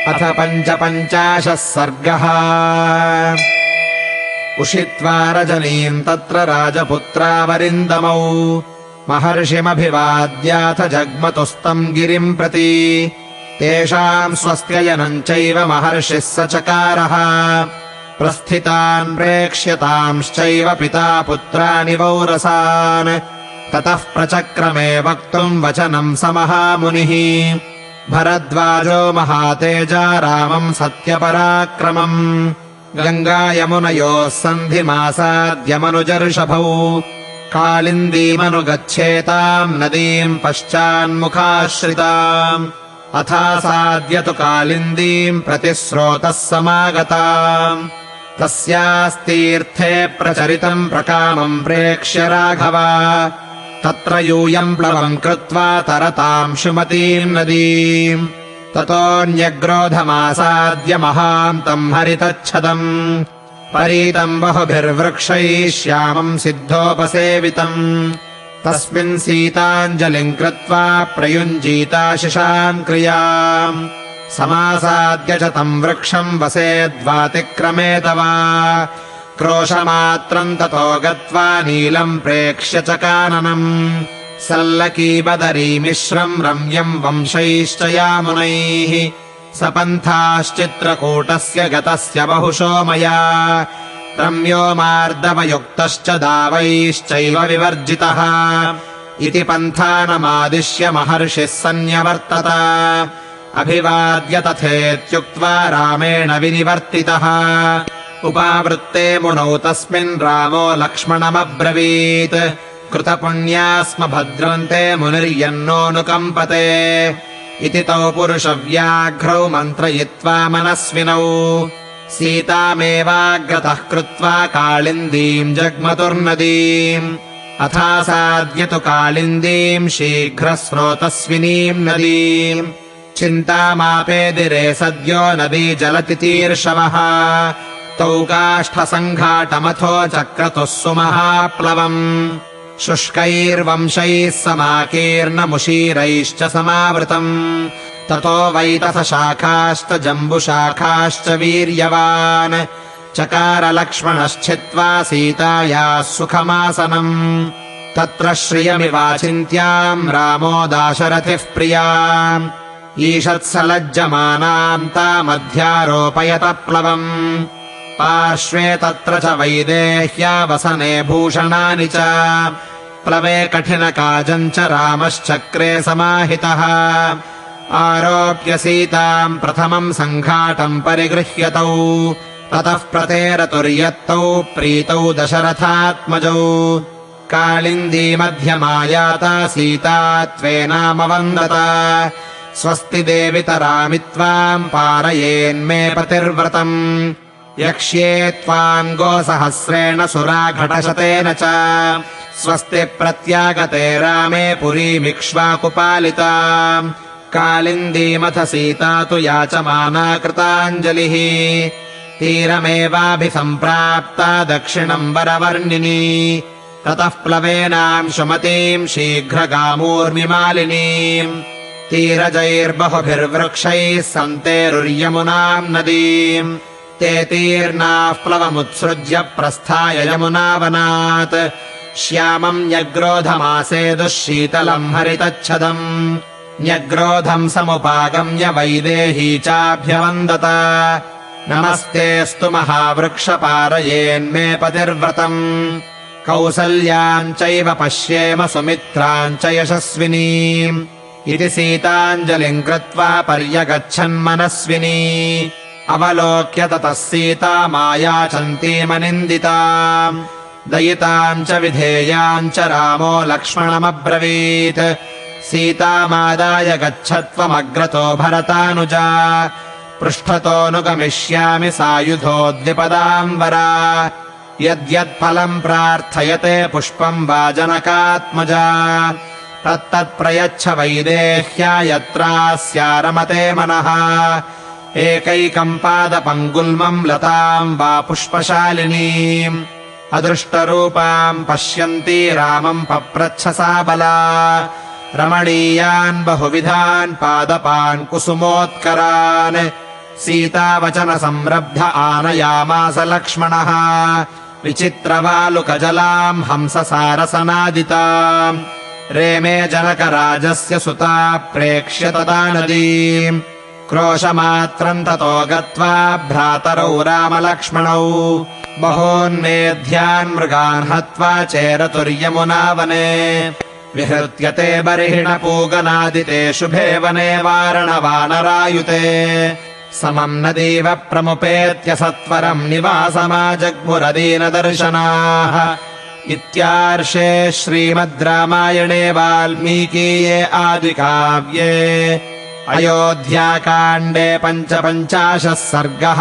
अथ 55 सर्गः। उषित्वा रजनीम् तत्र राजपुत्रावरिन्दमौ महर्षिमभिवाद्याथ जग्मतुस्तम् गिरिम् प्रति। तेषाम् स्वस्त्ययनम् चैव महर्षिः स चकारः। प्रस्थितान् प्रेक्ष्यतांश्चैव पिता पुत्राणि वौरसान्। ततः प्रचक्रमे वक्तुम् वचनम् स महामुनिः। भरद्वाजो महातेजा रामम् सत्यपराक्रमम्। गङ्गायमुनयोः सन्धिमासाद्यमनुजर्षभौ। कालिन्दीमनुगच्छेताम् नदीम् पश्चान्मुखाश्रिताम्। अथासाद्य तु कालिन्दीम् प्रतिस्रोतः समागताम्। तस्यास्तीर्थे प्रचरितम् प्रकामम् प्रेक्ष्य राघव। तत्र यूयम् प्लवम् कृत्वा तरताम् शुमतीम् नदीम्। ततोऽन्यग्रोधमासाद्य महान्तम् हरितच्छदम्। परीतम् बहुभिर्वृक्षैः श्यामम् सिद्धोपसेवितम्। तस्मिन् सीताञ्जलिम् कृत्वा प्रयुञ्जीता शिशान्क्रियाम्। समासाद्य च तम् वृक्षम् वसेद्वातिक्रमेत वा। क्रोशमात्रम् ततो गत्वा नीलम् प्रेक्ष्य च काननम्। सल्लकीबदरीमिश्रम् रम्यम् वंशैश्च यामुनैः। सपन्थाश्चित्रकूटस्य गतस्य बहुशो मया। रम्यो मार्दवयुक्तश्च दावैश्चैव विवर्जितः। इति पन्थानमादिश्य महर्षिः सन्न्यवर्तत। अभिवाद्य तथेत्युक्त्वा रामेण विनिवर्तितः। उपावृत्ते मुनौ तस्मिन् रामो लक्ष्मणमब्रवीत्। कृतपुण्या स्म भद्रन्ते मुनिर्यन्नोऽनुकम्पते। इति तौ पुरुषव्याघ्रौ मन्त्रयित्वा मनस्विनौ। सीतामेवाग्रतः कृत्वा कालिन्दीम् जग्मतुर्नदीम्। अथासाद्य तु कालिन्दीम् शीघ्रस्रोतस्विनीम् नदीम्। चिन्तामापेदिरे सद्यो नदी जलतितीर्षवः। तौ काष्ठसङ्घाटमथो चक्रतुः सुमहाप्लवम्। शुष्कैर्वंशैः समाकीर्णमुशीरैश्च समावृतम्। ततो वैतथशाखाश्च जम्बुशाखाश्च वीर्यवान्। चकार लक्ष्मणश्चित्वा सीतायाः सुखमासनम्। तत्र श्रियमिवाचिन्त्याम् रामो दाशरथिः प्रियाम्। ईषत्सलज्जमानाम् तामध्यारोपयत प्लवम्। पार्श्वे तत्र च वैदेह्या वसने भूषणानि च। प्लवे कठिनकाजम् च रामश्चक्रे समाहितः। आरोप्य सीताम् प्रथमम् सङ्घाटम् परिगृह्यतौ। ततः प्रतेरतुर्यत्तौ प्रीतौ दशरथात्मजौ। कालिन्दी मध्यमायाता सीता त्वेनामवन्दत। स्वस्ति देवि तरामि त्वाम् पारयेन्मे पतिर्व्रतम्। यक्ष्ये त्वाम् गोसहस्रेण सुराघटशतेन च। स्वस्ति प्रत्यागते रामे पुरीमिक्ष्वाकुपालिता। कालिन्दीमथ सीता तु याचमाना कृताञ्जलिः। तीरमेवाभिसम्प्राप्ता दक्षिणम् वरवर्णिनी। ततः प्लवेनाम् शुमतीम् शीघ्रगामूर्मिमालिनीम्। तीरजैर्बहुभिर्वृक्षैः सन्तेरुर्यमुनाम् नदीम्। ते तीर्णाः प्लवमुत्सृज्य प्रस्थाय यमुनावनात्। श्यामम् न्यग्रोधमासेदुः शीतलम् हरितच्छदम्। न्यग्रोधम् समुपागम्य वैदेही चाभ्यवन्दत। नमस्तेऽस्तु महावृक्ष पारयेन्मे पतिर्व्रतम्। कौसल्याम् चैव पश्येम सुमित्राम् च यशस्विनीम्। इति सीताञ्जलिम् कृत्वा पर्यगच्छन्मनस्विनी। अवलोक्य ततः सीता मायाचन्तीमनिन्दिताम्। दयिताम् च विधेयाम् च रामो लक्ष्मणमब्रवीत्। सीतामादाय गच्छत्वमग्रतो भरतानुजा। पृष्ठतोऽनुगमिष्यामि सायुधो द्विपदाम्बरा। यद्यत्फलम् प्रार्थयते पुष्पम् वा जनकात्मजा। तत्तत्प्रयच्छ वैदेह्या यत्रास्यारमते मनः। एकैकम् पादपम् गुल्मम् लताम् वा पुष्पशालिनीम्। अदृष्टरूपाम् पश्यन्ती रामम् पप्रच्छ सा बला। रमणीयान् बहुविधान् पादपान् कुसुमोत्करान् सीतावचनसंरब्ध आनयामास लक्ष्मणः विचित्रवालुकजलाम् हंससारसनादिताम् रेमे जनकराजस्य सुता प्रेक्ष्य तदा नदीम् क्रोशमात्रम् ततो गत्वा भ्रातरौ रामलक्ष्मणौ बहून्मेध्यान् मृगान् हत्वा चेरतुर्यमुना वने विहृत्य ते बर्हिणपूगनादिते शुभे वने वारणवानरायुते समम् नदीव प्रमुपेत्य सत्वरम् निवासमाजग्मुरदीनदर्शनाः इत्यार्षे श्रीमद् रामायणे वाल्मीकीये आदिकाव्ये अयोध्याकाण्डे 55 सर्गः।